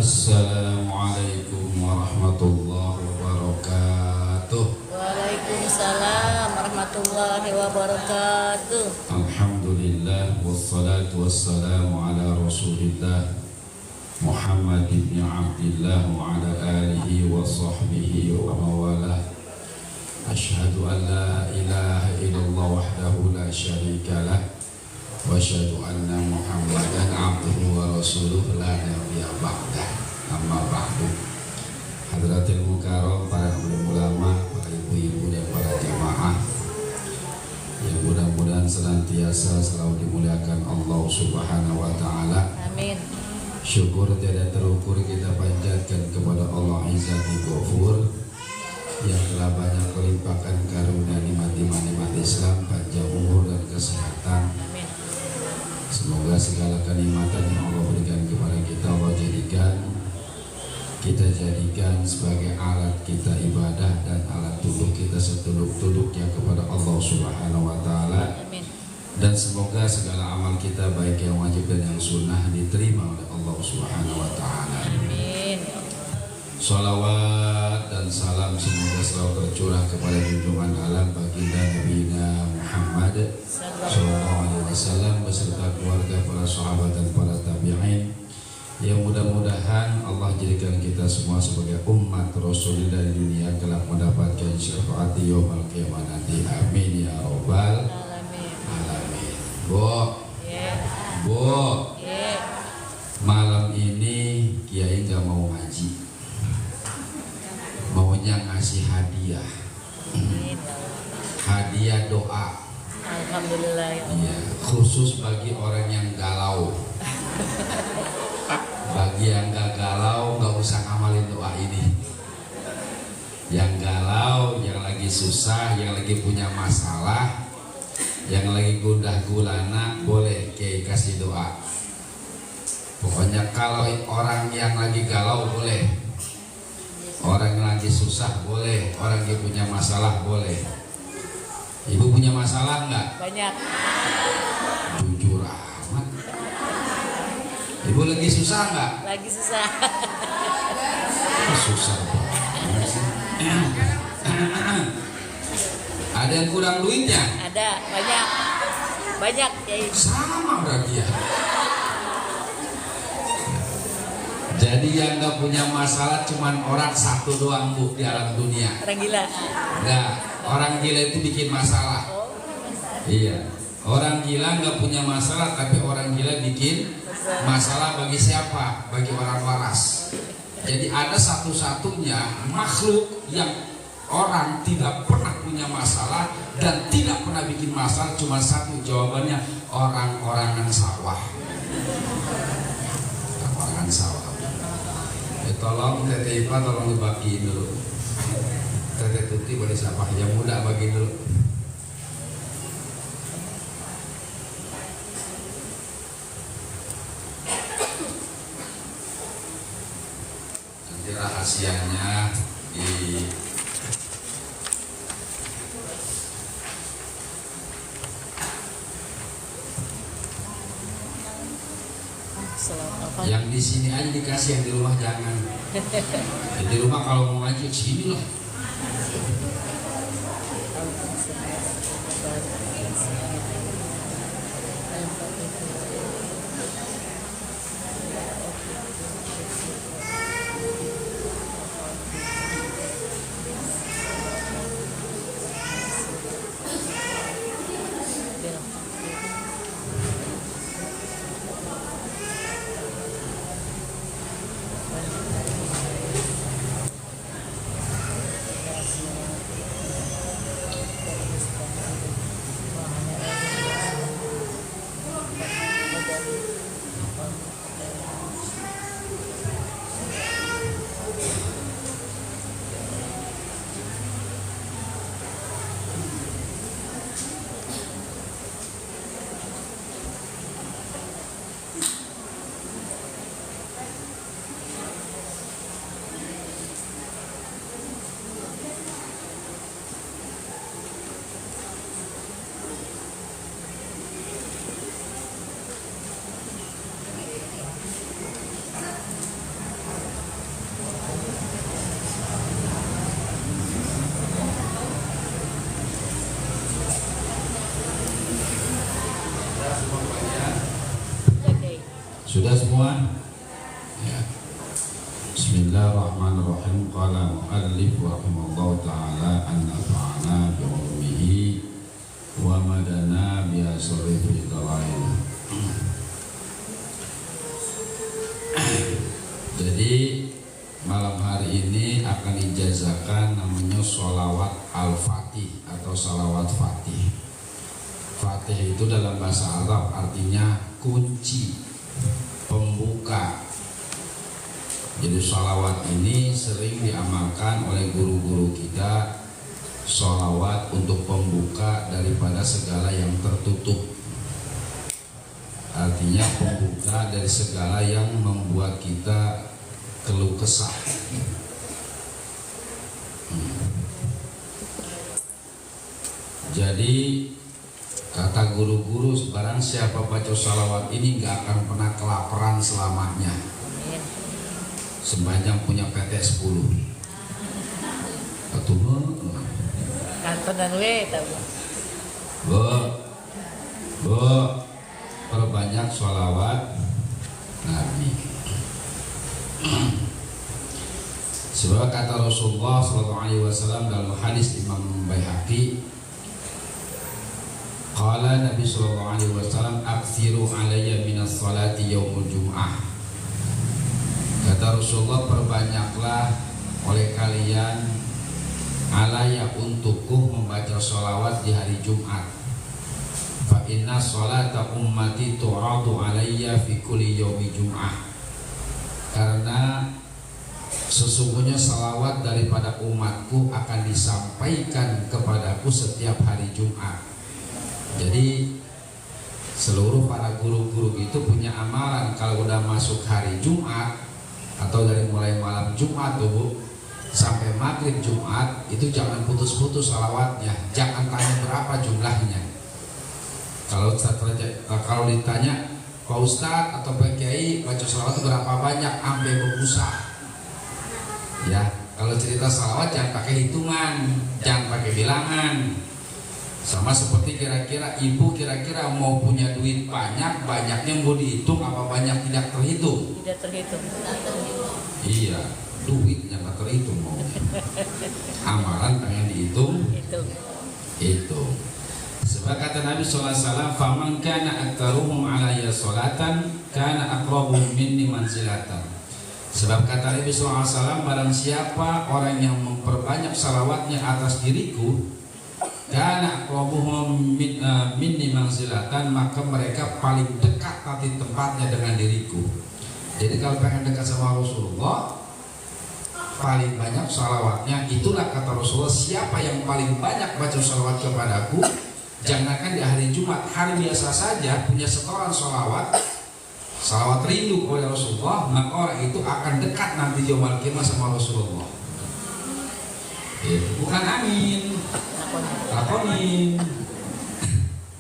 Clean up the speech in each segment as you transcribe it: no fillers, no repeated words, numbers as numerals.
Assalamualaikum warahmatullahi wabarakatuh. Waalaikumsalam warahmatullahi wabarakatuh. Alhamdulillah wassalatu wassalamu ala Rasulillah Muhammad ibn Abdillah wa ala alihi wa sahbihi wa mawalah. Asyhadu an la ilaha illallah wahdahu la syarika lah wa asyhadu anna Muhammadan abduhu wa rasuluh la nabiyya ba'dah. Amma ba'du. Hadratil mukarram, para ulama, para ibu-ibu dan para jamaah yang mudah-mudahan senantiasa selalu dimuliakan Allah Subhanahu wa taala. Amin. Syukur tiada terukur kita panjatkan kepada Allah Izzati Ghafur yang telah banyak melimpahkan karunia nikmat Islam, panjang umur dan kesehatan. Amin. Semoga segala kenikmatan yang Allah berikan kepada kita Allah jadikan sebagai alat kita ibadah dan alat tubuh kita setunduk-tunduknya kepada Allah Subhanahu wa taala. Amin. Dan semoga segala amal kita baik yang wajib dan yang sunnah diterima oleh Allah Subhanahu wa taala. Amin. Salawat dan salam semoga selalu tercurah kepada junjungan alam baginda Nabi Muhammad sallallahu alaihi wasallam beserta keluarga, para sahabat dan para tabi'in, yang mudah-mudahan Allah jadikan kita semua sebagai umat Rasulullah di dunia kelak mendapatkan syafaat yaumul qiyamah nanti. Amin ya rabbal alamin. Bu, malam ini Kiai nggak mau ngaji, maunya ngasih hadiah. Hadiah doa. Alhamdulillah. Iya, khusus bagi orang yang galau. Bagi yang gak galau gak usah ngamalin doa ini. Yang galau, yang lagi susah, yang lagi punya masalah, yang lagi gundah gulana, boleh Kiai kasih doa. Pokoknya kalau orang yang lagi galau boleh, orang yang lagi susah boleh, orang yang punya masalah boleh. Ibu punya masalah enggak? Banyak. Jujur amat. Ibu lagi susah enggak? Lagi susah. Susah banget sih. Ada yang kurang duitnya? Ada, banyak. Banyak, Kiai. Sama berarti ya. Jadi yang gak punya masalah cuman orang satu doang Bu di alam dunia. Orang gila. Enggak, orang gila itu bikin masalah. Iya, orang gila gak punya masalah, tapi orang gila bikin masalah bagi siapa? Bagi orang waras. Jadi ada satu-satunya makhluk yang orang tidak pernah punya masalah dan tidak pernah bikin masalah, cuma satu jawabannya, orang-orangan sawah. Orang-orangan sawah. Tolong Teteh Ipa tolong dibagiin dulu. Teteh Tuti boleh siapa yang muda bagi dulu. Nanti rahasianya di yang di sini aja dikasih, yang di rumah jangan. Yang di rumah kalau mau ngaji sini loh. Sudah semua? Ya. Bismillahirrahmanirrahim. Qala muallif rahimahullahu ta'ala an nafa'ana bi ulmihi wa madana bi asrifi dalail. Jadi malam hari ini akan dijazakan namanya sholawat al-fatih atau sholawat fatih. Fatih itu dalam bahasa Arab artinya kunci, pembuka. Jadi sholawat ini sering diamalkan oleh guru-guru kita, sholawat untuk pembuka daripada segala yang tertutup. Artinya pembuka dari segala yang membuat kita keluh kesah. Jadi kata guru-guru, barang siapa baca sholawat ini gak akan pernah kelaparan selamanya sepanjang punya PT 10. Atau kantonan we tahu. Bu, perbanyak sholawat Nabi. Sebab kata Rasulullah SAW dalam hadis Imam Baihaqi, qala Nabi SAW, akthiru alayya minas salati yaumul jum'ah. Kata Rasulullah, perbanyaklah oleh kalian alayya untukku membaca sholawat di hari Jumat. Fa inna sholata ummati tu'radu alayya fi kulli yaumi jum'ah. Karena sesungguhnya salawat daripada umatku akan disampaikan kepadaku setiap hari Jumat. Jadi seluruh para guru-guru itu punya amalan, kalau udah masuk hari Jumat atau dari mulai malam Jumat tuh sampai maghrib Jumat itu jangan putus-putus salawatnya, jangan tanya berapa jumlahnya. Kalau ditanya Pak Ustadz atau Pak Kiai baca salawat berapa banyak, sampai berbusa. Ya, kalau cerita salawat jangan pakai hitungan, jangan pakai bilangan. Sama seperti kira-kira ibu kira-kira mau punya duit banyak, banyaknya mau dihitung apa banyak tidak terhitung? Tidak terhitung. Iya, duitnya nggak terhitung mau. Amalan pengen dihitung? Itu. Sebab kata Nabi SAW, faman kana aktaruhum alayya sholatan kana aqrabuhum minni manzilatan. Sebab kata Nabi SAW, barang siapa orang yang memperbanyak salawatnya atas diriku, kana aqrabuhum minni manzilatan, maka mereka paling dekat nanti tempatnya dengan diriku. Jadi kalau pengen dekat sama Rasulullah, paling banyak salawatnya. Itulah kata Rasulullah, siapa yang paling banyak baca salawat kepadaku, jangankan di hari Jumat, hari biasa saja punya setoran salawat rindu oleh Rasulullah, maka orang itu akan dekat nanti yaumul qiyamah sama Rasulullah. Itu bukan amin, lakonin.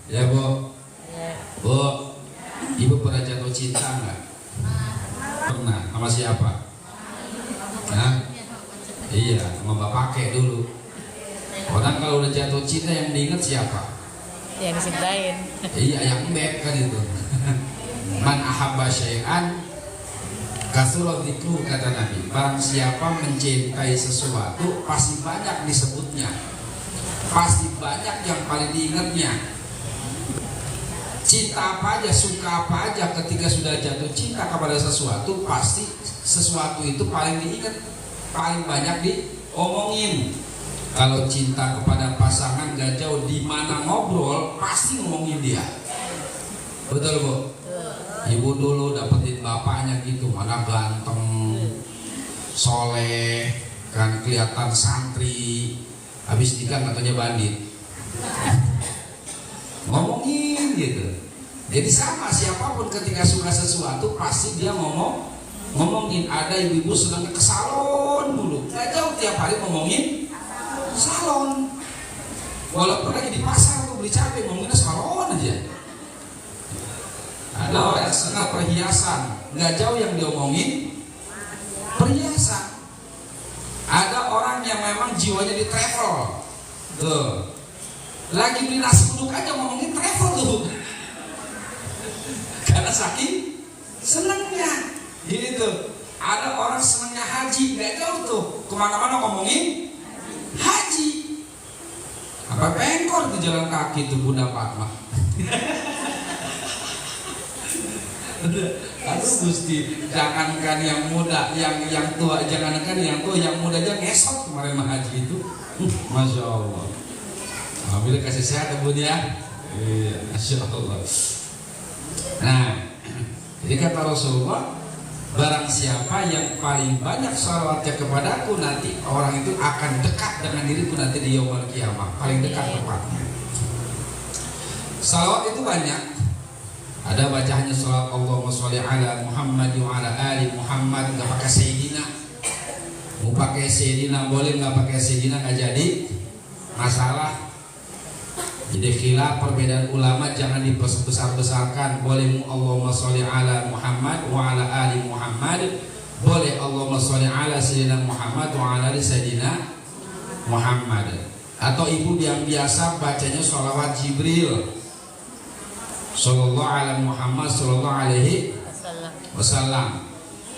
Ya Bu, Bu, Ibu pernah jatuh cinta nggak? Pernah. Sama siapa? Nah, iya, sama bapak kakek dulu. Orang kalau udah jatuh cinta yang diingat siapa? Yang dicintain. Iya, yang beb kan itu. Man ahabba syai'an kasura dzikru, kata Nabi. Barang siapa mencintai sesuatu pasti banyak disebutnya, pasti banyak yang paling diingatnya. Cinta apa aja, suka apa aja, ketika sudah jatuh cinta kepada sesuatu, pasti sesuatu itu paling diingat, paling banyak diomongin. Kalau cinta kepada pasangan gak jauh, di mana ngobrol pasti ngomongin dia. Betul Bu? Ibu dulu dapetin bapaknya gitu, mana ganteng, soleh, kan kelihatan santri, habis nikah katanya bandit. Ngomongin gitu. Jadi sama, siapapun ketika suka sesuatu pasti dia ngomongin. Ada ibu-ibu senang ke salon dulu, gak jauh tiap hari ngomongin salon. Walaupun lagi di pasar tuh beli cabai, ngomonginnya salon aja. Ada orang yang senang perhiasan, gak jauh yang diomongin perhiasan. Ada orang yang memang jiwanya di travel tuh, lagi beli nasi uduk aja ngomongin travel tuh. Karena saking senangnya. Jadi tuh ada orang senangnya haji, nggak jauh tuh kemana-mana ngomongin haji. Apa pengkor di jalan kaki tuh Bunda Fatma. Aduh Gusti, jangankan yang muda, yang tua, jangankan yang tua, yang muda aja ngesot kemarin mah haji itu. Masya Allah. Alhamdulillah kasih sehat ya Bun ya. Iya, Masya Allah. Nah, jadi kata Rasulullah, barang siapa yang paling banyak salawatnya kepadaku, nanti orang itu akan dekat dengan diriku nanti di yaumul kiamah. Paling dekat tempatnya. Salawat itu banyak. Ada bacaannya salawat Allahumma sholli ala Muhammad wa ala ali Muhammad, nggak pakai sayyidina. Mau pakai sayyidina boleh, nggak pakai sayyidina nggak jadi masalah. Jadi khilaf perbedaan ulama, jangan dibesar-besarkan. Boleh Allahumma sholli ala Muhammad wa ala ali Muhammad, boleh Allahumma sholli ala sayyidina Muhammad wa ala ali sayyidina Muhammad. Atau ibu yang biasa bacanya sholawat Jibril sallallahu ala Muhammad sallallahu alaihi wasallam.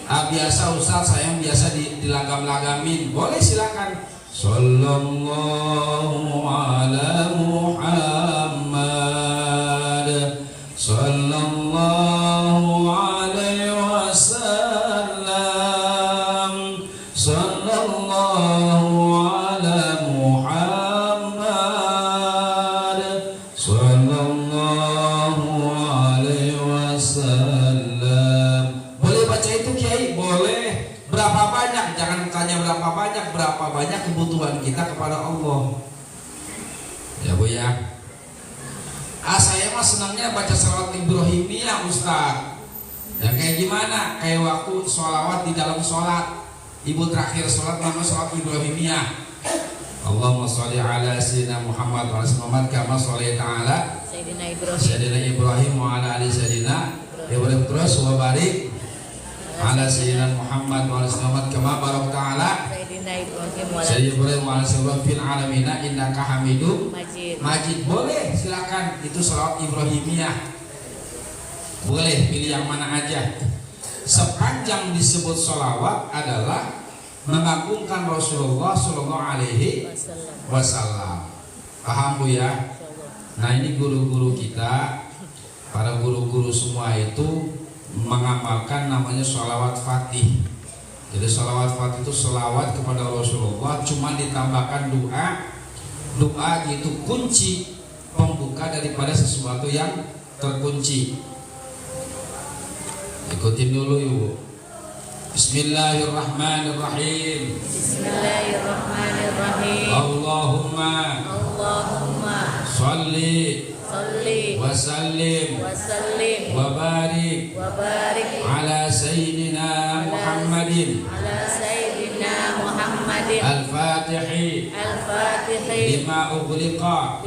Biasa Ustaz saya biasa dilagam-lagamin, boleh silakan. Sallallahu ala Muhammad sallallahu alaihi wasallam, sallallahu ala Muhammad sallallahu alaihi wasallam. Boleh baca itu Kiai? Boleh. Berapa banyak? Jangan tanya berapa banyak kebutuhan kita kepada Allah. Ya Bu ya. Saya mah senangnya baca salawat Ibrahimiyah Ustaz. Ya kayak gimana? Kayak waktu sholawat di dalam sholat. Ibu terakhir sholat nama salawat Ibrahimiyah. Allahumma sholli ala sayyidina Muhammad wa ala Muhammad kama sholli ta'ala Sayyidina Ibrahim wa ala ali sayyidina Ibrahim, terus wa barik ala sayyidina Muhammad wa ala Muhammad kama barak ta'ala Sayyidina Ibrahim wa ala fil alamin innaka Hamidum Majid. Boleh, silakan. Itu salawat Ibrahimiyah. Boleh pilih yang mana aja. Sepanjang disebut salawat adalah mengagungkan Rasulullah sallallahu alaihi wasallam. Paham Bu ya? Nah, ini guru-guru kita, para guru-guru semua itu mengamalkan namanya sholawat fatih. Jadi sholawat fatih itu sholawat kepada Rasulullah, cuma ditambahkan doa. Doa itu kunci pembuka daripada sesuatu yang terkunci. Ikutin dulu yuk. Bismillahirrahmanirrahim. Bismillahirrahmanirrahim. Allahumma sholli wa sallim wa barik ala sayyidina Muhammadin al-Fatihi lima ughliqa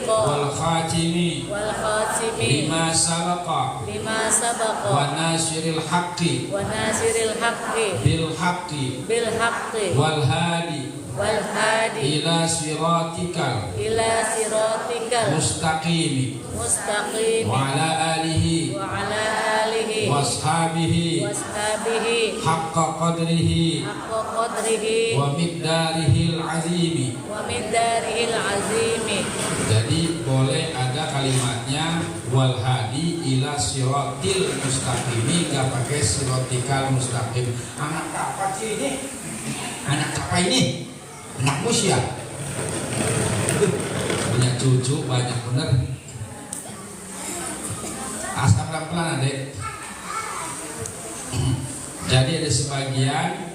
wal khatimi lima sabaqa wa nasiril haqqi bil haqqi wal hadi ila siratikal mustaqim wa ala alihi wa ashabihi haqqa qadrihi wa miqdarihil azimi. Jadi boleh ada kalimatnya wal hadi ila siratil mustaqim, gak pakai siratikal mustaqim. Anak apa sih ini? Anak apa ini? Anak mus ya? Punya cucu banyak bener. Asal pelan-pelan adek. Jadi ada sebagian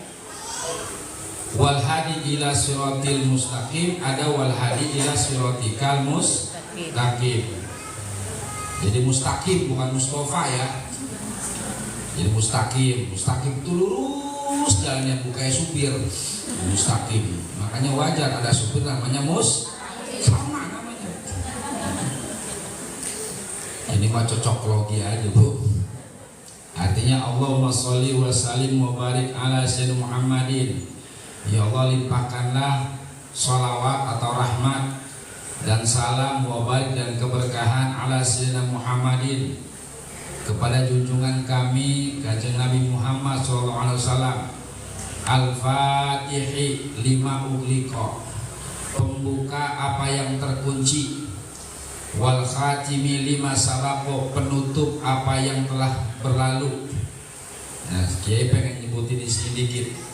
wal hadi ila siratil mustaqim, ada wal hadi ila siratikal mustaqim. Jadi mustaqim bukan Mustafa ya. Jadi mustaqim itu lurus jalannya, bukan supir. Mustaqim. Makanya wajar ada supir namanya sama namanya. Ini mah cocok logi aja Bu. Artinya Allahumma sholli wa sallim wa barik ala sayyidina Muhammadin. Ya Allah, limpahkanlah sholawat atau rahmat dan salam wa barik dan keberkahan ala sayyidina Muhammadin kepada junjungan kami Kanjeng Nabi Muhammad SAW. Al-Fatihi lima ughliqa, pembuka apa yang terkunci. Wal khatimi lima sabaqa, penutup apa yang telah berlalu. Nah, Kiai pengen nyebutin di sini dikit.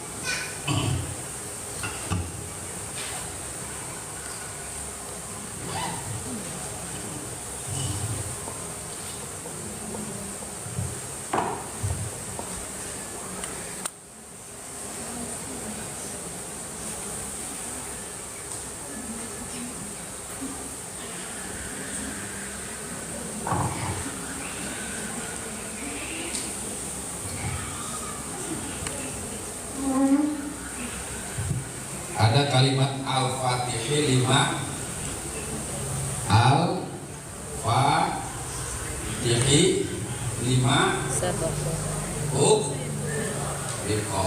Ada kalimat Al-Fatihah 5. Al-Fatihah 5 ughliqa.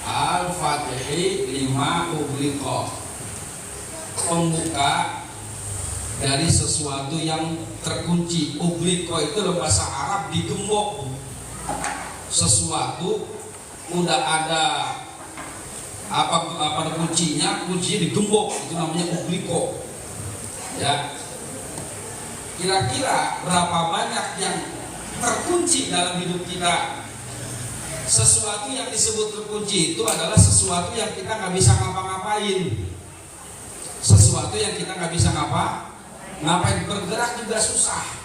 Al-Fatihah 5 ughliqa, pembuka dari sesuatu yang terkunci. Ughliqa itu dalam bahasa Arab digembok. Sesuatu udah ada apa kuncinya digembok, itu namanya ughliqa. Ya. Kira-kira berapa banyak yang terkunci dalam hidup kita? Sesuatu yang disebut terkunci itu adalah sesuatu yang kita nggak bisa ngapa-ngapain. Sesuatu yang kita nggak bisa ngapain, bergerak juga susah.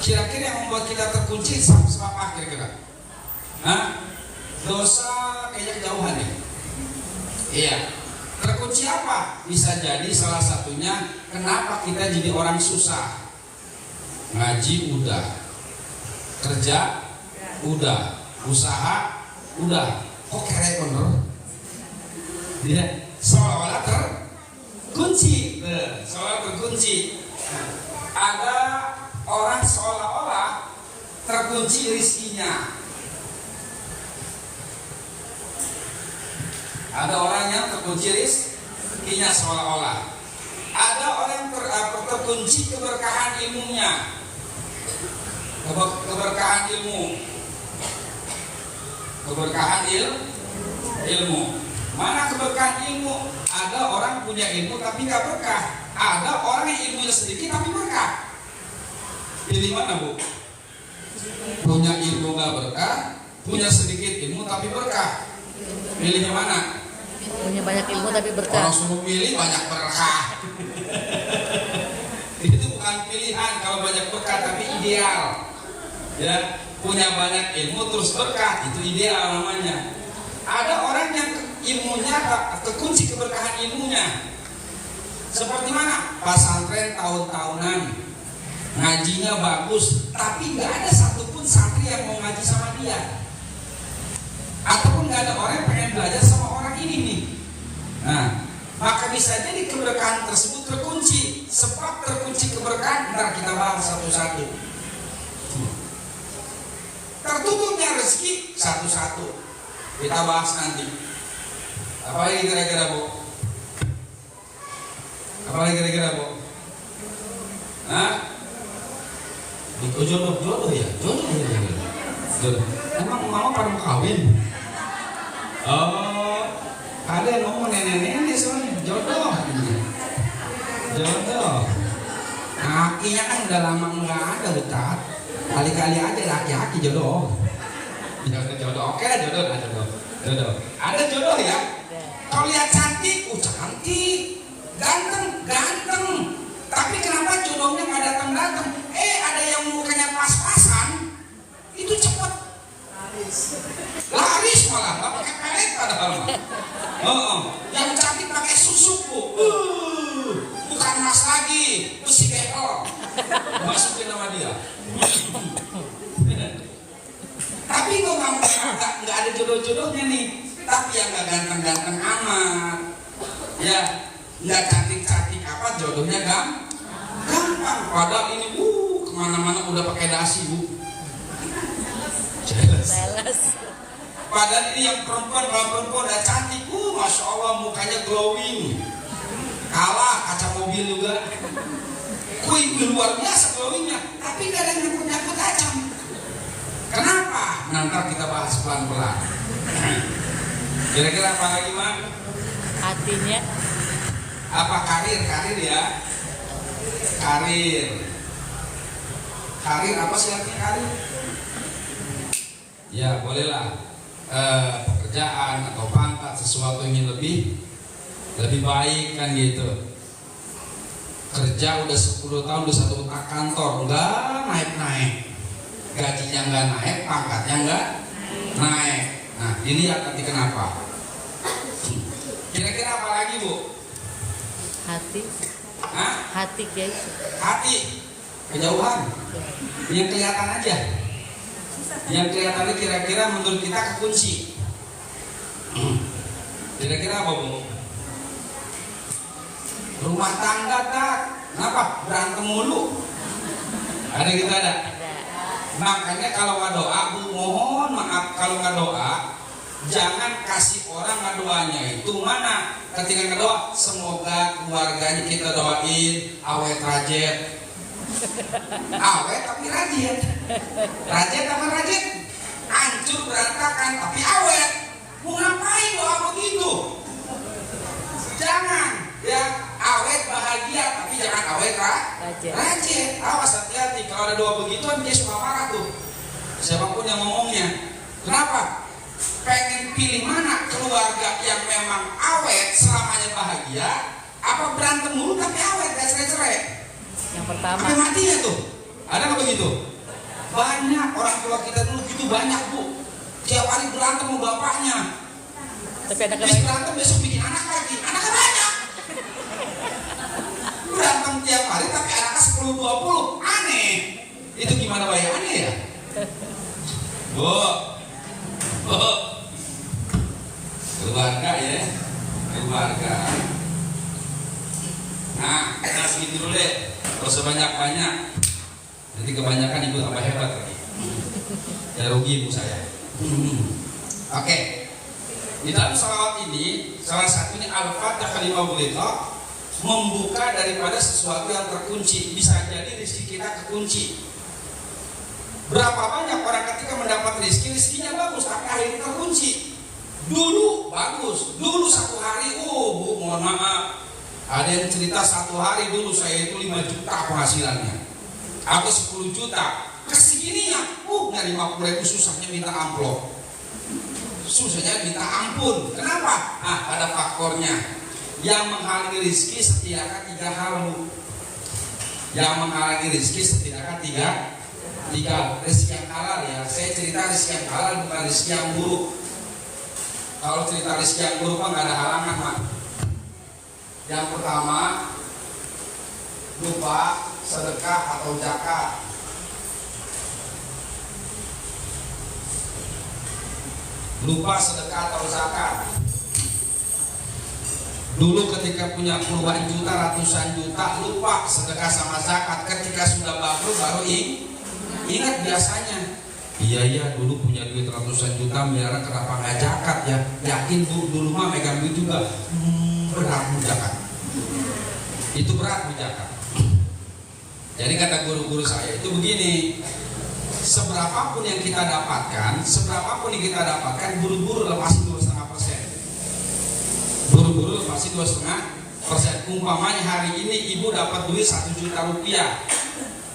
Kira-kira yang membuat kita terkunci sebab apa kira-kira? Dosa kayaknya kejauhan ya. Iya. Terkunci apa? Bisa jadi salah satunya kenapa kita jadi orang susah. Ngaji udah, kerja udah, usaha udah, kok kere bener? Dia seolah-olah terkunci. Seolah terkunci. Ada orang seolah-olah terkunci rezekinya. Ada orang yang terkunci rezekinya seolah-olah. Ada orang terkunci keberkahan ilmunya. Keberkahan ilmu. Keberkahan ilmu. Mana keberkahan ilmu? Ada orang punya ilmu tapi nggak berkah. Ada orang yang ilmunya sedikit tapi berkah. Pilih mana, Bu? Punya ilmu nggak berkah, punya sedikit ilmu tapi berkah. Pilihnya mana? Punya banyak ilmu tapi berkah. Orang suruh pilih banyak berkah. Itu bukan pilihan kalau banyak berkah, tapi ideal. Ya, punya banyak ilmu terus berkah, itu ideal namanya. Ada orang yang ilmunya terkunci keberkahan ilmunya. Seperti mana? Pesantren tahun-tahunan, ngajinya bagus, tapi nggak ada satupun santri yang mau ngaji sama dia. Ataupun nggak ada orang yang pengen belajar sama orang ini nih. Nah, maka bisa jadi keberkahan tersebut terkunci. Sebab terkunci keberkahan, ntar kita bahas satu-satu. Tertutupnya rezeki satu-satu kita bahas nanti. Apa lagi kira-kira, Bu? Apa lagi kira-kira, Bu? Itu jodoh ya? Jodoh. Emang mama pada mau kawin? Oh, ada yang ngomong nenek-nenek soalnya jodoh. Kakinya kan udah lama nggak ada, Ustaz. Kali-kali aja laki-laki jodoh. Jodoh, oke lah jodoh. Ada jodoh ya? Kalau lihat cantik, cantik, ganteng. Tapi kenapa jodohnya nggak datang? Ada yang mukanya pas-pasan, itu cepet. Laris malah, nggak pakai pelet padahal. Yang cantik pakai susuk, Bu. Bukan emas lagi, besi behel. Masukin nama dia. Tapi kok nggak ada jodoh-jodohnya nih. Tapi yang nggak ganteng-ganteng amat, ya nggak cantik-cantik apa, jodohnya gampang. Padahal ini kemana-mana udah pakai dasi, Bu. Jelas. Padahal ini yang perempuan udah cantik, masya Allah mukanya glowing. Kalah kaca mobil juga. Kui udah luar biasa glowingnya, tapi gak ada yang nyangkut tajam. Kenapa? Nanti kita bahas pelan-pelan. Kira-kira apa lagi, Mak? Hatinya. Apa karir ya? Karir apa sih artinya karir? Ya bolehlah pekerjaan atau pangkat, sesuatu yang lebih baik kan gitu. Kerja udah 10 tahun udah satu kantor enggak naik, gajinya enggak naik, pangkatnya enggak naik. Nah dilihat nanti kenapa. Kira-kira apa lagi, Bu? Hati. Hah? Hati guys. Hati kejauhan yang kelihatan aja, yang kelihatannya kira-kira menurut kita kekunci. Kira-kira apa, Bu? Rumah tangga tak, kenapa berantem mulu? Ada gitu ada. Makanya kalau nggak doa, Bu, mohon maaf kalau nggak doa, jangan kasih orang ngedoanya itu mana. Ketika ngedoa, semoga keluarganya kita doain awet rajin. Awet tapi rajin. Rajin apa rajin? Hancur berantakan tapi awet. Mau ngapain doa begitu? Jangan ya, awet bahagia tapi jangan awet rajin. Awas hati-hati kalau ada doa begituan dia suka marah tuh. Siapapun yang ngomongnya. Kenapa? Pengen pilih mana keluarga yang memang awet selamanya bahagia, apa berantem mulu tapi awet gak cerai-cerai? Yang pertama. Sampai matinya tuh. Ada nggak begitu? Banyak orang tua kita dulu gitu, banyak, Bu. Tiap hari berantem sama bapaknya. Tapi ada Habis berantem besok bikin anak lagi. Anaknya banyak. Berantem tiap hari tapi anaknya 10-20. Aneh. Itu gimana bayangannya ya? Bu. Keluarga ya. Keluarga. Nah, kita segitu dulu deh. Kalau sebanyak-banyak, nanti kebanyakan ibu tambah hebat lagi. Ya rugi ibu saya. Oke. Di dalam salawat ini, salah satunya Al-Fatihah lima bulita, membuka daripada sesuatu yang terkunci. Bisa jadi rezeki kita kekunci. Berapa banyak orang ketika mendapat rezeki, rezekinya bagus, tapi akhirnya terkunci. Dulu bagus, dulu satu hari, Bu, mohon maaf. Ada yang cerita satu hari dulu saya itu 5 juta penghasilannya, aku 10 juta, kesininya, nyari 50.000 susahnya minta amplop, susahnya minta ampun. Kenapa? Ada faktornya. Yang menghalangi rezeki setidaknya 3 hal, Bu. Yang menghalangi rezeki setidaknya tiga rezeki yang halal ya. Saya cerita rezeki yang halal bukan rezeki yang buruk. Kalau cerita rezeki yang buruk nggak ada halangan, Mak. Yang pertama, lupa sedekah atau zakat. Lupa sedekah atau zakat. Dulu ketika punya puluhan juta, ratusan juta, lupa sedekah sama zakat. Ketika sudah bangkrut baru ingat biasanya. Iya dulu punya duit ratusan juta miliaran, kenapa nggak zakat ya? Yakin Bu, dulu mah megang duit juga. Berat zakat. Itu berat zakat. Jadi kata guru-guru saya itu begini, seberapapun yang kita dapatkan, buru-buru lepasin 2,5%. Buru-buru lepasin 2,5%. Umpamanya hari ini ibu dapat duit 1 juta rupiah,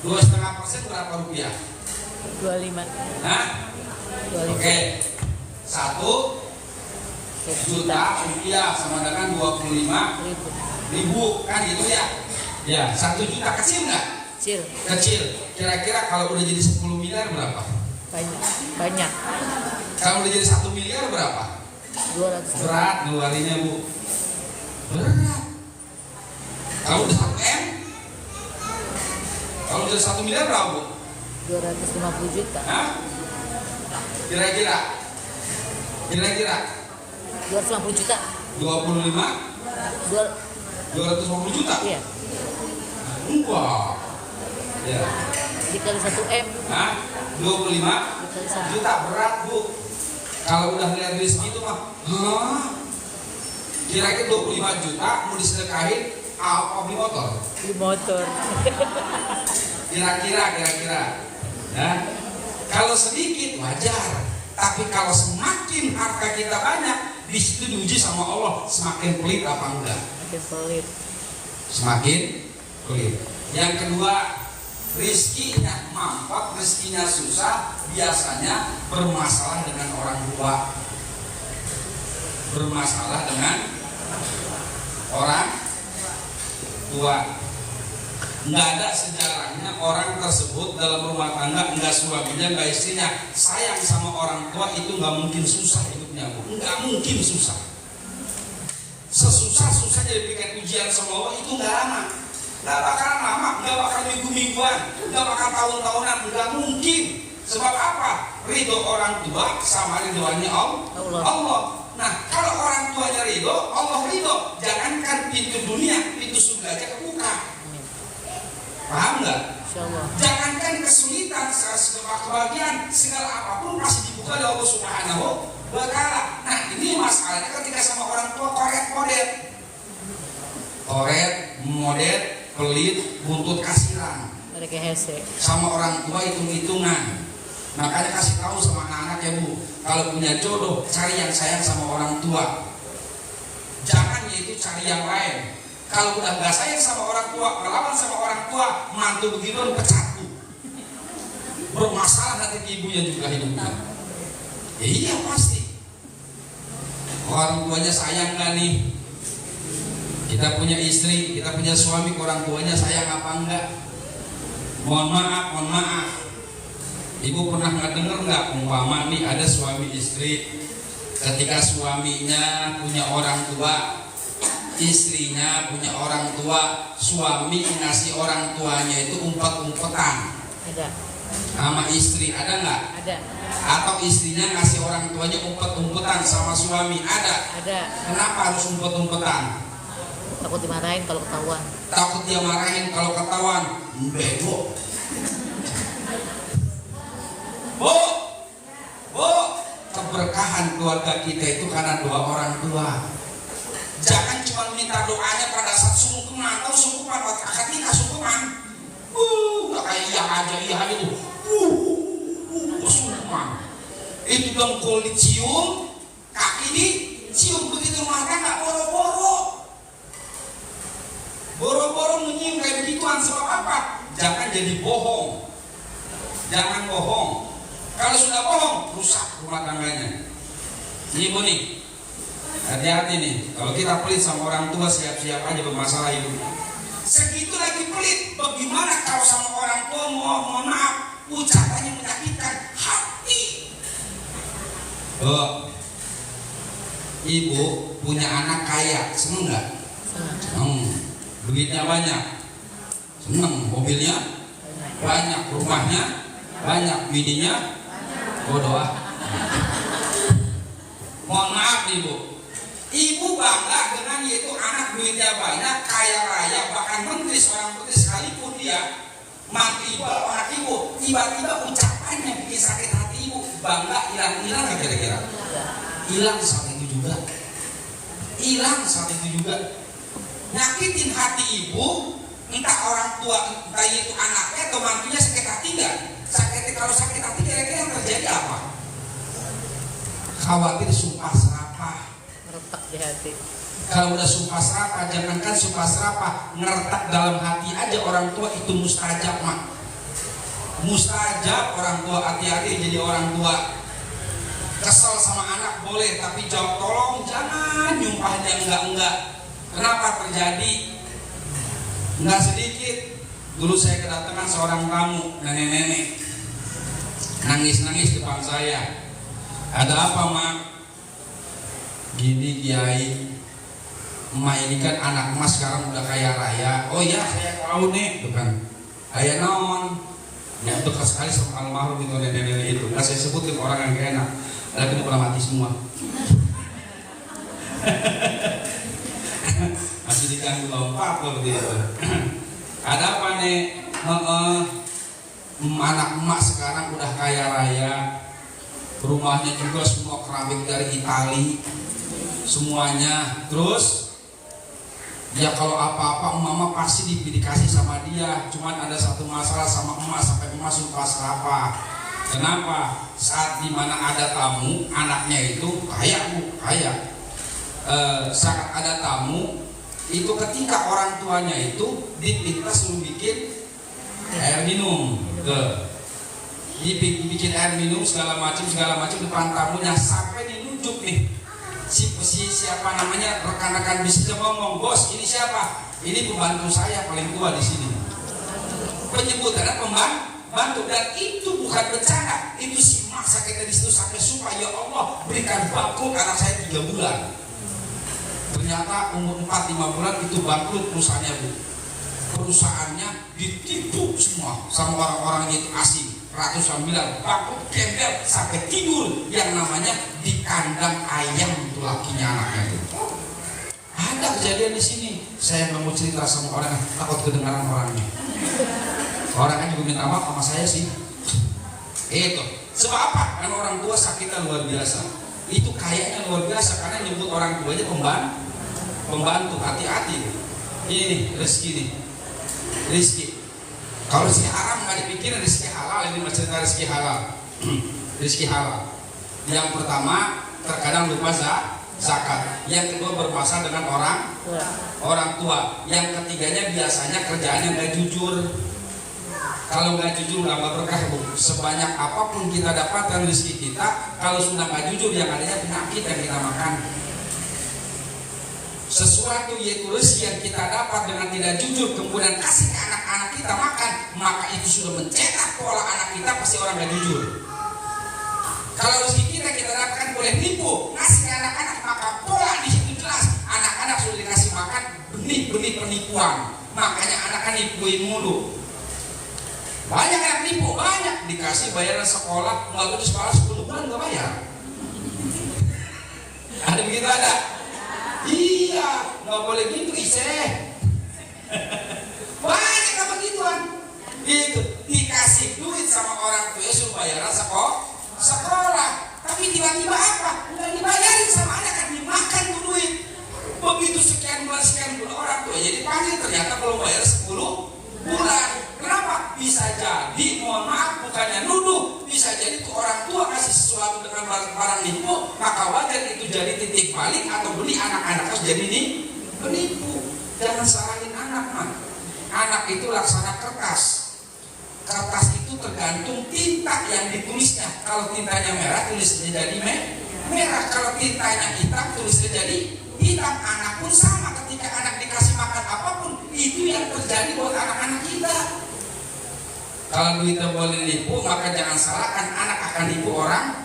2,5% berapa rupiah? 25. Nah, 25. Oke, 1 juta rupiah sama dengan 25.000 kan gitu ya? Ya, 1 juta kecil nggak? Kecil. Kira-kira kalau udah jadi 10 miliar berapa? Banyak. Kalau udah jadi 1 miliar berapa? 200. Berat ngeluarinnya, Bu. Berat. Kalau udah 1 M? Kalau udah 1 miliar berapa, Bu? 250 juta. Hah? Kira-kira 250 juta. 25? 250 juta? Iya. Wah. Ya. Dikali 1 M. Hah? 25 juta berat, Bu. Kalau udah lihat rezeki itu mah, Kira-kira 25 juta mau disedekahin apa beli motor? Beli motor. Kira-kira ya. Kalau sedikit wajar, tapi kalau semakin harta kita banyak, di situ diuji sama Allah semakin pelit apa enggak? Makin pelit. Semakin pelit. Yang kedua, rizkinya mampet, rizkinya susah, biasanya bermasalah dengan orang tua. Bermasalah dengan orang tua. Nggak ada sejarahnya orang tersebut dalam rumah tangga, nggak suaminya, nggak istrinya sayang sama orang tua, itu nggak mungkin susah hidupnya, nggak mungkin susah. Sesusah-susahnya diberikan ujian sama Allah itu nggak lama, nggak bakalan lama, nggak bakal minggu-mingguan, nggak bakal tahun-tahunan, nggak mungkin. Sebab apa? Ridho orang tua sama ridhoannya Allah. Nah, kalau orang tuanya ridho, Allah ridho. Jangankan pintu dunia, pintu surga aja kebuka. Paham nggak? Jangankan kesulitan, kebahagiaan, segala apapun pasti dibuka oleh Allah Subhanahu wa Ta'ala. Nah, ini masalahnya ketika sama orang tua koret modet, pelit, buntut kasiran. Mereka hese. Sama orang tua hitung-hitungan. Makanya kasih tahu sama anak-anak ya Bu, kalau punya jodoh cari yang sayang sama orang tua. Jangan yaitu cari yang lain. Kalau udah gak sayang sama orang tua, melawan sama orang tua, mantu begitu pecat Bu. Bermasalah nanti ibunya juga hidupnya. Ya iya pasti. Orang tuanya sayang gak nih? Kita punya istri, kita punya suami, orang tuanya sayang apa enggak? Mohon maaf. Ibu pernah ngedenger nggak umpama nih ada suami istri, ketika suaminya punya orang tua, istrinya punya orang tua, suami ngasih orang tuanya itu umpet-umpetan. Ada. Sama istri ada nggak? Ada. Atau istrinya ngasih orang tuanya umpet-umpetan sama suami ada? Ada. Kenapa harus umpet-umpetan? Takut dimarahin kalau ketahuan. Takut dia marahin kalau ketahuan. Bego. Bu, keberkahan keluarga kita itu karena doa orang tua. Jangan cuma minta doanya pada saat sungkeman atau sungkeman waktu akad nikah sungkeman. Gak kayak iya aja itu. Sungkeman. Itu dengkul dicium, kaki dicium, begitu rumah tangga boro-boro. Boro-boro menyium kayak begituan sebab apa? Jangan jadi bohong. Jangan bohong. Kalau sudah bohong, rusak rumah tangganya. Ini Bu nih, hati-hati nih. Kalau kita pelit sama orang tua, siap-siap aja bermasalah hidup. Segitu lagi pelit, bagaimana kalau sama orang tua mohon maaf, ucapannya menyakitkan hati. Ibu punya anak kaya, seneng nggak? Seneng. Duitnya banyak, seneng. Mobilnya banyak, rumahnya banyak, bininya bodoh. Mohon maaf nih Bu, ibu bangga dengan yaitu anak duitnya banyak, kaya raya, bahkan menteri, seorang menteri sekalipun dia mati ibu, anak ibu, tiba-tiba ucapannya bikin sakit hati ibu. Bangga hilang nggak kira-kira? Hilang saat itu juga. Nyakitin hati ibu, entah orang tua, entah itu anaknya atau mantunya sakit hati nggak? Kalau sakit hati kira-kira yang terjadi apa? Khawatir sumpah serapah, Meretak di hati. Kalau udah sumpah serapah, jangankan sumpah serapah, ngertak dalam hati aja orang tua itu mustajab mak. Mustajab orang tua, hati-hati jadi orang tua. Kesel sama anak boleh, tapi jawab tolong jangan nyumpahnya enggak. Kenapa terjadi? Enggak sedikit. Dulu saya kedatangan seorang tamu, nenek-nenek, nangis-nangis depan saya. Ada apa mak? Gini Kiai, emak ini kan anak emas sekarang udah kaya raya. Oh iya saya tahu nih, bukan kaya naon? Ya dekat sekali sama almarhum itu nenek-nenek itu. Nggak saya sebutin orang yang gak enak, tapi udah mati semua. Masih diganggu lompat seperti itu. Ada apa nih? Anak emak sekarang udah kaya raya, rumahnya juga semua keramik dari Itali. semuanya. Terus ya kalau apa-apa mama pasti dikasih sama dia. Cuman ada satu masalah sama emak, sampai emak suka serapa. Kenapa? Saat dimana ada tamu, anaknya itu kaya bu, kaya. Saat ada tamu itu ketika orang tuanya itu diminta suruh bikin air minum, dibikin air minum segala macam depan tamunya, sampai dinunjuk nih si siapa namanya, rekan-rekan bisnisnya ngomong, bos ini siapa? Ini pembantu saya paling tua di sini. Penyebutannya pembantu, dan itu bukan bercanda, itu si mak sakitnya di situ sampai sumpah, ya Allah berikan bangkrut anak saya 3 bulan. Ternyata umur 4-5 bulan itu bangkrut perusahaannya bu. Perusahaannya ditipu semua sama orang-orang itu asing. Ratusan miliar bangkrut, gembel sampai tidur yang namanya di kandang ayam itu lakinya anaknya itu. Ada kejadian di sini. Saya nggak mau cerita sama orang, takut kedengaran orangnya. Orangnya juga minta maaf sama saya sih. Itu sebab apa? Karena orang tua sakitnya luar biasa. Itu kayaknya luar biasa karena nyebut orang tuanya pembantu. Hati-hati. Ini nih rezeki nih. Rezeki. Kalau rezeki haram nggak dipikirin, rezeki halal. Ini cerita rezeki halal. Rezeki halal. Yang pertama terkadang lupa zakat. Yang kedua bermasalah dengan orang tua. Yang ketiganya biasanya kerjaannya nggak jujur. Kalau nggak jujur nggak berkah bu. Sebanyak apapun kita dapatkan rezeki kita, kalau sudah nggak jujur yang adanya penyakit yang kita makan. Sesuatu yaitu rezeki yang kita dapat dengan tidak jujur kemudian kasih ke anak-anak kita makan, maka itu sudah mencetak pola anak kita pasti orang nggak jujur. Kalau rezeki kita dapatkan boleh nipu, ngasih ke anak-anak, maka pola di situ jelas. Anak-anak sudah dikasih makan benih-benih penipuan, makanya anak-anak nipuin mulu. Banyak yang nipu, banyak dikasih bayaran sekolah, nggak lulus sekolah 10 bulan nggak bayar. Ada begitu ada? Iya, nggak boleh gitu iseh. Banyak yang begituan. Itu dikasih duit sama orang tua suruh bayaran sekolah, tapi tiba-tiba apa? Nggak dibayarin sama anak, kan dimakan tuh duit. Begitu sekian bulan orang tua jadi panggil, ternyata belum bayar 10 bulan. Kenapa? Bisa jadi, mohon maaf bukannya nuduh, bisa jadi tuh orang tua kasih sesuatu dengan barang-barang nipu, maka wajar itu jadi titik balik atau beli anak-anak harus jadi penipu. Jangan salahin anak man. Anak itu laksana kertas. Kertas itu tergantung tinta yang ditulisnya. Kalau tintanya merah, tulisnya jadi merah. Kalau tintanya hitam, tulisnya jadi hitam. Anak pun sama, ketika anak dikasih makan apapun, itu yang terjadi buat anak-anak kita. Kalau duitnya boleh nipu, maka jangan salahkan anak akan nipu orang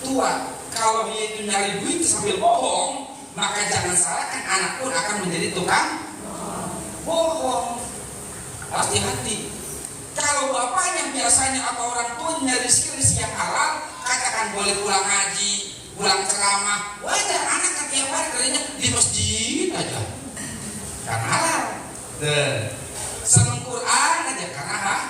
tua. Kalau dia itu nyari duit sambil bohong, maka jangan salahkan anak pun akan menjadi tukang bohong. Hati-hati. Kalau bapaknya biasanya atau orang tua nyari rezeki yang halal, katakan boleh pulang ngaji, pulang ceramah, wajar anak kan tiap hari kerjanya di masjid aja, karena halal. Seneng Quran aja karena halal.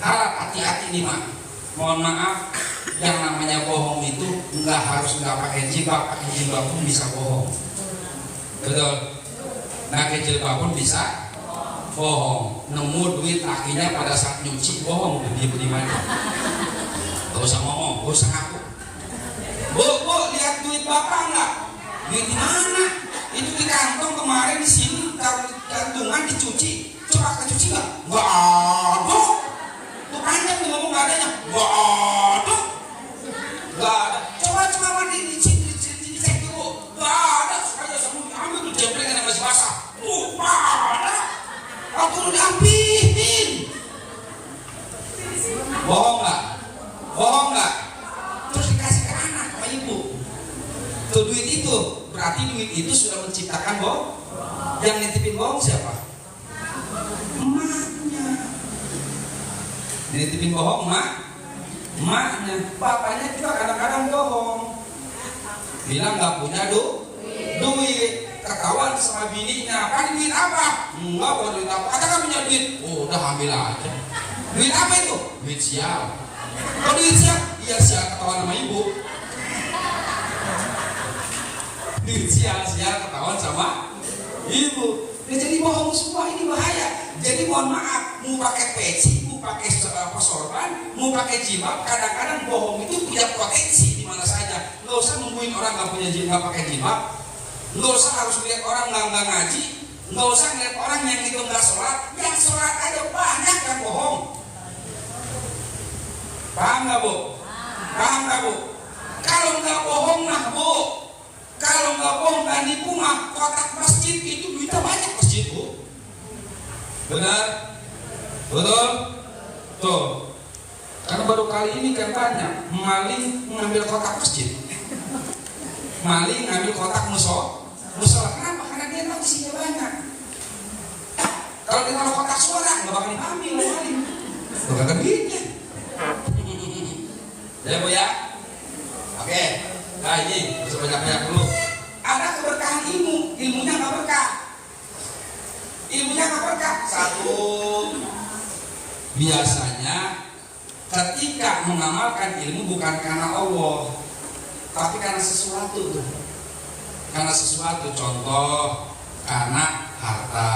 Hati-hati nih mak. Mohon maaf, yang namanya bohong itu nggak harus nggak pakai jilbab pun bisa bohong. Betul. Nah jilbab pun bisa bohong. Nemu duit lakinya pada saat nyuci bohong, di mana? Gak usah ngomong, gak usah ngaku. Bu, lihat duit bapak nggak? Duit di mana? Itu di kantong kemarin di sini, gantungan dicuci. Coba kecuci nggak? Nggak ada. Tuh panjang tuh ngomong nggak adanya. Nggak ada. Nggak ada. Coba mandi dicek dulu. Nggak ada. Supaya semua diambil tuh jemplengan yang masih basah. Tuh ada. Aku udah diambilin. Bohong nggak? Terus dikasih ke anak sama ibu. Tuh duit itu, berarti duit itu sudah menciptakan bohong. Yang nitipin bohong siapa? Emaknya. Nitipin bohong emaknya. Bapaknya juga kadang-kadang bohong. Bilang nggak punya duit. Ketahuan sama bininya, kan duit apa? Enggak, bukan duit apa? Kata kan punya duit. Oh, udah ambil aja. Duit apa itu? Duit sial. Oh, duit sial? Iya sial, ketahuan sama ibu. duit sial-sial ketahuan sama ibu. Ya, jadi bohong semua, ini bahaya. Jadi mohon maaf, mau pakai peci, mau pakai sorban, mau pakai jilbab, kadang-kadang bohong itu punya potensi di mana saja. Nggak usah nungguin orang nggak punya jilbab pakai jilbab, nggak usah harus lihat orang nggak ngaji, nggak usah lihat orang yang itu nggak sholat, yang sholat aja banyak yang bohong. Paham nggak bu? Paham nggak bu? Kalau nggak bohong mah bu, kalau nggak bohong dan nipu mah kotak masjid itu duitnya banyak masjid bu. Benar? Betul? Tuh. Karena baru kali ini kan banyak maling mengambil kotak masjid, maling ngambil kotak musola. Kenapa? Karena dia tahu isinya banyak. Kalau dia taruh kotak suara nggak bakal diambil maling. Tuh kagak duitnya. Ya bu ya. Oke. Nah ini bisa banyak-banyak dulu. Ada keberkahan ilmu, ilmunya nggak berkah. Ilmunya nggak berkah. Satu, biasanya ketika mengamalkan ilmu bukan karena Allah, tapi karena sesuatu. Karena sesuatu, contoh karena harta,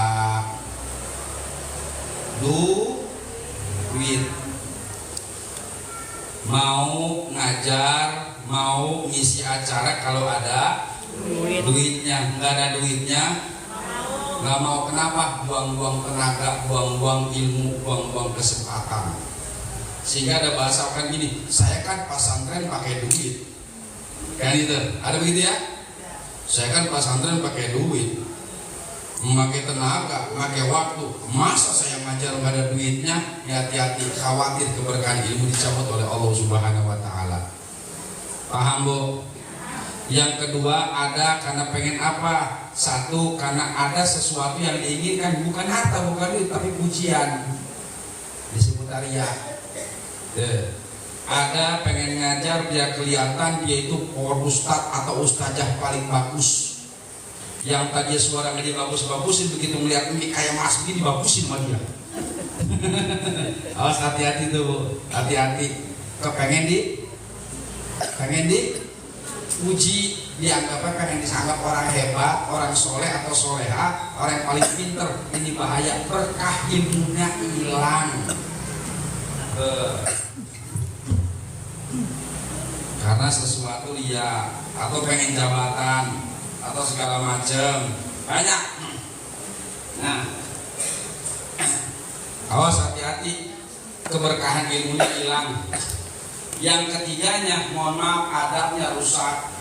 duit, mau ngajar, mau ngisi acara kalau ada duitnya, nggak ada duitnya nggak mau. Kenapa? Buang-buang tenaga, buang-buang ilmu, buang-buang kesempatan. Sehingga ada bahasa kan gini, saya kan pesantren pakai duit, kan itu, ada begitu ya? Saya kan pesantren pakai duit, memakai tenaga, memakai waktu. Masa saya ngajar nggak ada duitnya? Ya hati-hati, khawatir keberkahan ilmu dicabut oleh Allah Subhanahu Wa Taala. Paham bu? Yang kedua ada karena pengen apa? Satu, karena ada sesuatu yang diinginkan, bukan harta, bukan duit, tapi pujian, disebut ria. Ada pengen ngajar biar kelihatan dia itu ustadz atau ustazah paling bagus. Yang tadi suaranya dia bagus-bagusin, begitu melihat ini kayak Mas Bi dibagusin sama dia. Awas, hati-hati tuh, hati-hati. Pengen dipuji, dianggapnya pengen disanggap orang hebat, orang soleh atau soleha, orang yang paling pinter. Ini bahaya, berkah ilmunya hilang. Karena sesuatu dia, atau pengen jabatan, atau segala macam banyak. Nah, awas, hati-hati, keberkahan ilmunya hilang. Yang ketiganya, mohon maaf, adabnya rusak.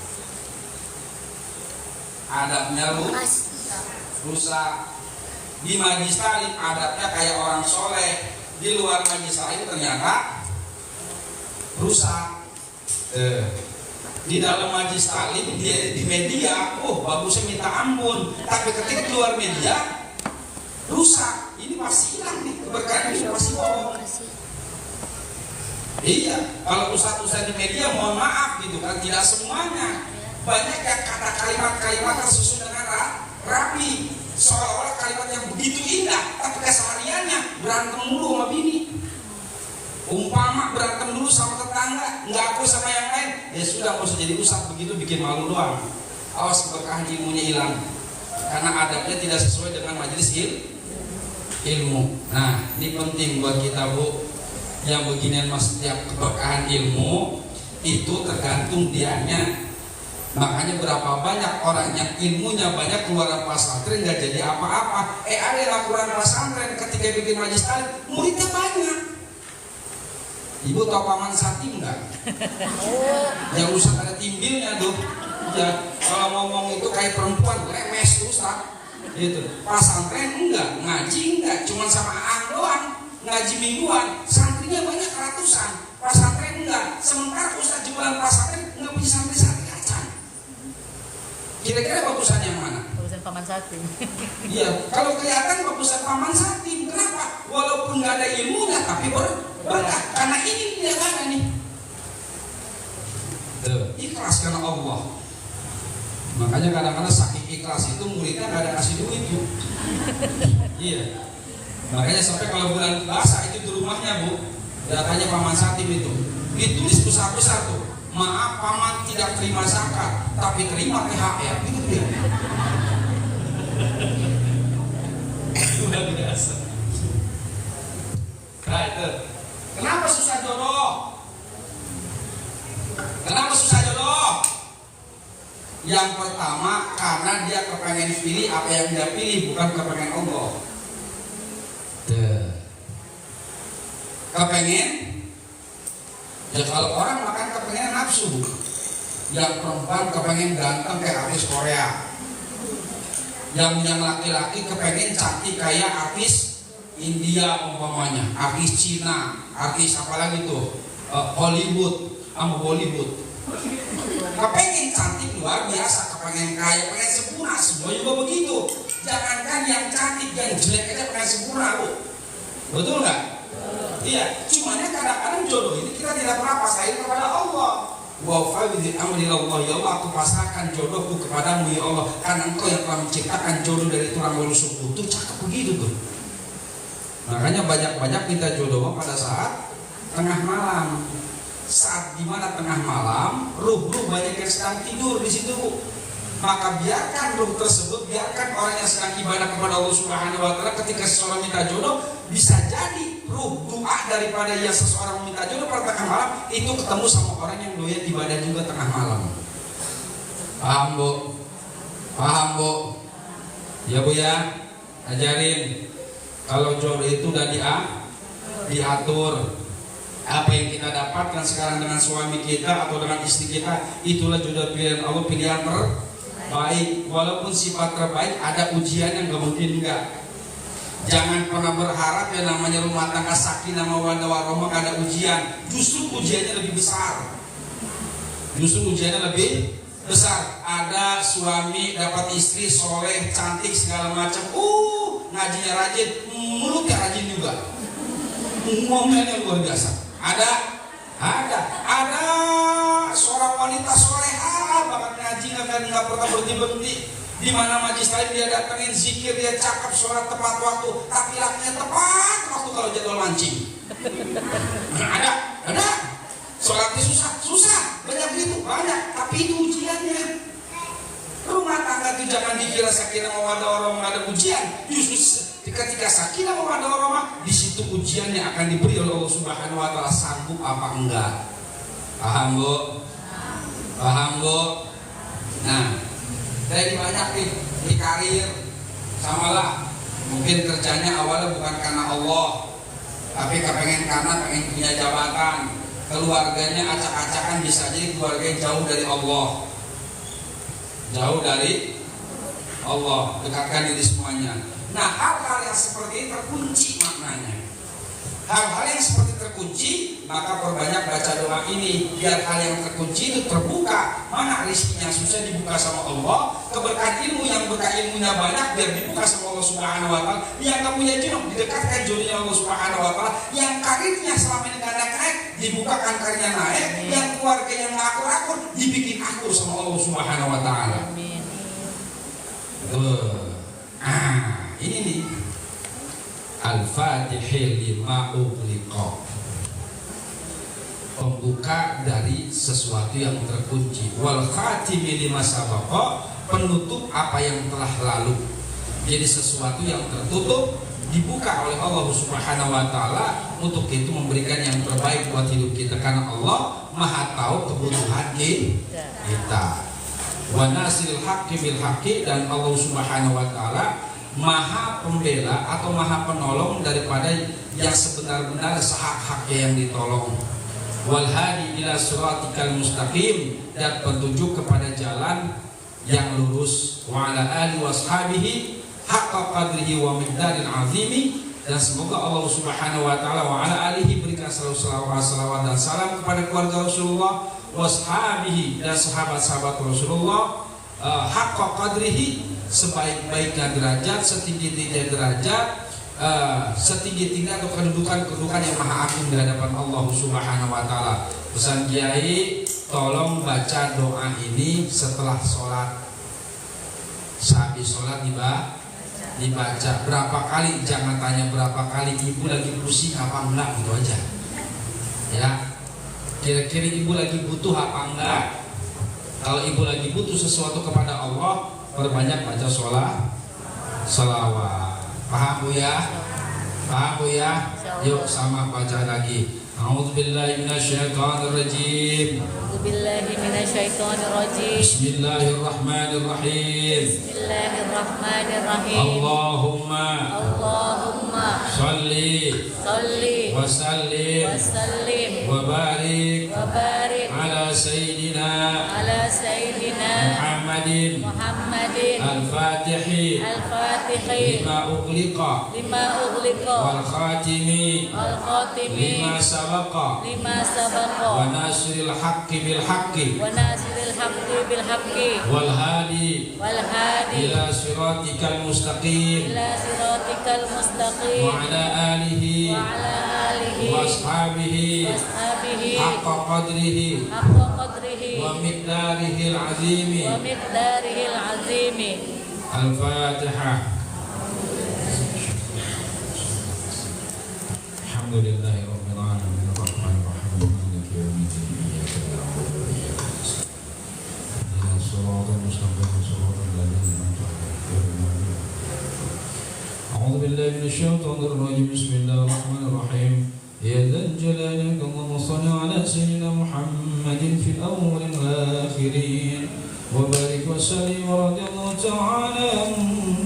Adabnya rusak. Di majlis talim adabnya kayak orang soleh, di luar majlis talim ternyata rusak. Di dalam majlis talim di media, bagusnya minta ampun, tapi ketika keluar media rusak. Ini pasti hilang nih, keberkahan ini pasti bohong. Iya, kalau ustaz-ustaz di media mohon maaf gitu kan, tidak semuanya. Banyak yang kata kalimat-kalimat tersusun dengan rapi, seolah-olah kalimat yang begitu indah, tapi kesehariannya berantem mulu sama bini. Umpama berantem dulu sama tetangga, nggak aku sama yang lain, ya sudah, nggak usah jadi ustaz begitu, bikin malu doang. Awas, keberkahan ilmunya hilang, karena adabnya tidak sesuai dengan majelis ilmu. Nah, ini penting buat kita bu. Yang beginian mas, setiap keberkahan ilmu itu tergantung dianya. Makanya berapa banyak orang yang ilmunya banyak keluar pesantren nggak jadi apa-apa. Ada yang keluar pesantren ketika bikin majelis talim muridnya banyak. Ibu tahu Paman Satim nggak? Yang rusak ada timbilnya tuh. Ya, kalau ngomong itu kayak perempuan lemes rusak. Gitu. Pesantren enggak, ngaji enggak, cuma sama aang doang. Ngaji mingguan, santrinya banyak ratusan. Pesantren enggak, sementara ustaz jualan pesantren enggak punya santri-santri kacang. Kira-kira bagusan yang mana? Bagusan Paman Satim. Iya, kalau kelihatan bagusan Paman Satim. Kenapa? Walaupun nggak ada ilmunya, tapi berkah. Karena ini dia ada nih. Ikhlas karena Allah. Makanya kadang-kadang saking ikhlas itu muridnya nggak ada kasih duit tuh. Iya. Makanya sampai kalau bulan puasa itu di rumahnya bu, datanya Paman Satim itu ditulis besar-besar tuh, maaf paman tidak terima zakat tapi terima THR gitu dia. Udah biasa. Nah itu. Kenapa susah jodoh? Kenapa susah jodoh? Yang pertama karena dia kepengen pilih apa yang dia pilih, bukan kepengen Allah. Kepengen. Ya kalau orang makan kepengen nafsu. Yang perempuan kepengen ganteng kayak artis Korea. Yang laki-laki kepengen cantik kayak artis India umpamanya, artis Cina, artis apalagi tuh Hollywood sama Bollywood. Kepengen cantik luar biasa, kepengen kaya, pengen sempurna, semua juga begitu. Jangankan yang cantik, yang jelek aja pengen sempurna, Bu. Betul nggak? Iya. Cumanya kadang-kadang jodoh ini kita tidak pernah pasrahin kepada Allah. Wa fa'idhi amri Allah, ya Allah, aku pasrahkan jodohku kepadamu ya Allah, karena Engkau yang telah menciptakan jodoh dari tulang rusuk itu. Cakep begitu tuh. Makanya banyak-banyak minta jodoh pada saat tengah malam. Saat dimana tengah malam, ruh-ruh banyak yang sedang tidur di situ, Bu. Maka biarkan ruh tersebut, biarkan orang yang sedang ibadah kepada Allah Subhanahu wa Ta'ala, ketika seseorang minta jodoh, bisa jadi ruh doa daripada yang seseorang minta jodoh pada tengah malam itu ketemu sama orang yang doyan ibadah juga tengah malam. Paham, Bu? Paham, Bu? Ya, Bu ya. Ajarin. Kalau jodoh itu udah diatur. Apa yang kita dapatkan sekarang dengan suami kita atau dengan istri kita, itulah jodoh pilihan Allah, pilihan terbaik. Walaupun sifat terbaik ada ujian yang gak mungkin enggak. Jangan pernah berharap yang namanya rumah tangga sakinah mawaddah warahmah ada ujian. Justru ujiannya lebih besar. Ada suami dapat istri soleh, cantik segala macam. Ngajinya rajin, mulutnya rajin juga. Ngomelnya luar biasa. Ada seorang wanita soleha banget ngaji, nggak pernah berhenti. Di mana majlis lain dia datengin zikir, dia cakap sholat tepat waktu, tapi lakinya tepat waktu kalau jadwal mancing. Ada. Sholatnya susah, banyak begitu, banyak. Tapi itu ujiannya. Rumah tangga itu jangan dikira sakinah mawaddah warahmah ada ujian. Justru ketika sakinah mawaddah warahmah, di situ ujiannya akan diberi oleh Allah Subhanahu wa Ta'ala, sanggup apa enggak. Paham, Bu? Paham, Bu? Nah, dari banyak nih di karir samalah. Mungkin kerjanya awalnya bukan karena Allah, tapi pengen punya jabatan. Keluarganya acak-acakan, bisa jadi keluarganya jauh dari Allah. Jauh dari Allah, dekatkan diri semuanya. Nah, hal-hal yang seperti ini terkunci maknanya. Hal-hal yang seperti terkunci, maka perbanyak baca doa ini biar hal yang terkunci itu terbuka. Mana rezekinya susah dibuka sama Allah, keberkahan ilmu yang berkah ilmunya banyak biar dibuka sama Allah Subhanahu wa Ta'ala. Yang nggak punya jodoh didekatkan jodohnya Allah Subhanahu wa Ta'ala. Yang karirnya selama ini nggak naik, dibukakan karirnya naik. Yang keluarganya nggak akur-akur, dibikin akur sama Allah Subhanahu wa Ta'ala. Ini nih Al-Fatihah lima ughliqa, pembuka dari sesuatu yang terkunci, wal khatimi lima sabaqa, penutup apa yang telah lalu. Jadi sesuatu yang tertutup dibuka oleh Allah Subhanahu wa Ta'ala, untuk itu memberikan yang terbaik buat hidup kita, karena Allah Maha tahu kebutuhan kita. Wa nasiril haqqi bil haqqi, dan Allah Subhanahu wa Ta'ala Maha pembela atau maha penolong daripada yang sebenar-benar sehak-haknya yang ditolong. Wal hadi ila siratikal mustaqim, dan petunjuk kepada jalan yang lurus. Wa ala alihi washabihi haqqa qadrihi wa miqdaril azimi, dan semoga Allah Subhanahu wa Ta'ala wa ala alihi berikan salawat dan salam kepada keluarga Rasulullah, washabihi, dan sahabat-sahabat Rasulullah, haqqa qadrihi, sebaik-baiknya derajat, setinggi-tingginya derajat, setinggi-tingginya atau kedudukan yang maha agung di hadapan Allah Subhanahu wa Ta'ala. Pesan Kiai, tolong baca doa ini setelah sholat. Sehabis sholat dibaca berapa kali, jangan tanya berapa kali, ibu lagi pusing apa enggak, gitu aja ya. Kira-kira ibu lagi butuh apa enggak? Kalau ibu lagi butuh sesuatu kepada Allah, perbanyak baca salawat. Paham Bu ya? Paham Bu ya? Yuk sama baca lagi. A'udzubillahi minasyaitonirrajim. A'udzubillahi minasyaitonirrajim. Bismillahirrahmanirrahim. Bismillahirrahmanirrahim. Allahumma salli wa sallim wa barik ala sayyidina Muhammadin al-Fatihi lima ughliqa wal khatimi lima sabaqa wa nasiril haqqi bil haqqi wal hadi ila siratikal mustaqim wa ala alihi wa ashabihi haqqa qadrihi wa miqdarihil azimi. Al-Fatihah. Alhamdulillahi rabbil alamin arrahmanir rahim maliki yaumiddin iyyaka na'budu wa iyyaka nasta'in ihdinas siratal mustaqim siratal ladzina an'amta 'alaihim. A'udzu billahi minasy syaithanir rajim. Bismillahir rahim. Ya dzal jalali Allahumma shalli 'ala sayyidina Muhammadin fil awwalin wal akhirin wa barik wa sallim wa radiyallahu ta'ala an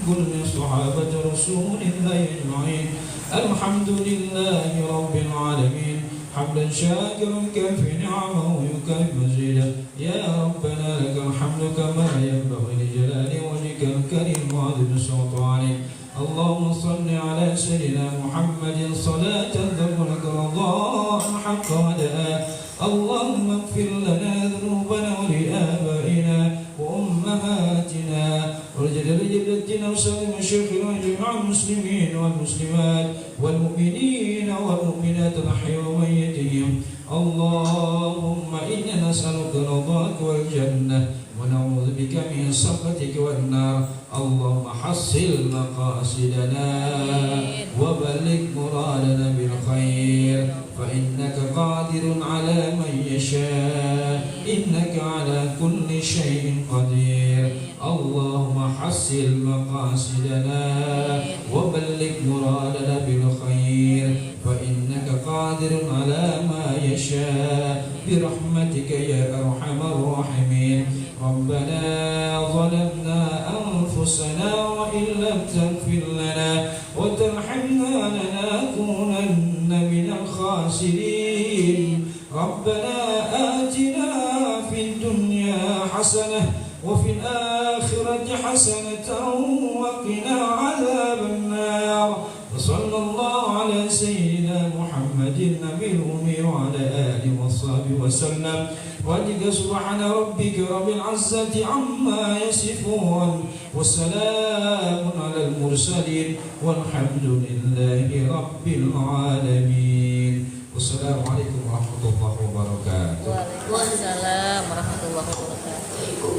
kulli sahabati rasulillahi ajma'in. Alhamdulillahi rabbil alamin hamdan shakiran kafi ni'amahu wa yukafi mazidah. Ya rabbana lakal hamdu kama yanbaghi li jalali wajhikal karim wa 'azimi sultanik. اللهم صل على سيدنا محمد صلاة تبلغ رضاء حق وداء. اللهم اغفر لنا ذنوبنا ولآبائنا وأمهاتنا ولجدتنا وسائر مشايخنا وجميع المسلمين والمسلمات والمؤمنين والمؤمنات الأحياء والميتين. اللهم إنا نسألك رضاك والجنة ونعوذ بك من سخطك والنار. اللهم حصل مقاصدنا وبلغ مرادنا بالخير فإنك قادر على من يشاء إنك على كل شيء قدير. اللهم حصل مقاصدنا وبلغ مرادنا بالخير فإنك قادر على ما يشاء برحمتك يا أرحم الراحمين. ربنا ظلمنا أنفسنا وإن لم تغفر لنا وترحمنا لنكونن من الخاسرين. ربنا آتنا في الدنيا حسنة وفي الآخرة حسنة وقنا عذاب النار. وصلى الله على سيدنا محمد النبي الأمي وعلى آله وصحبه وسلم. وجد سبحان ربك رب العزة عما يصفون والسلام على المرسلين والحمد لله رب العالمين. والسلام عليكم ورحمة الله وبركاته. Waalaikumsalam warahmatullahi wabarakatuh.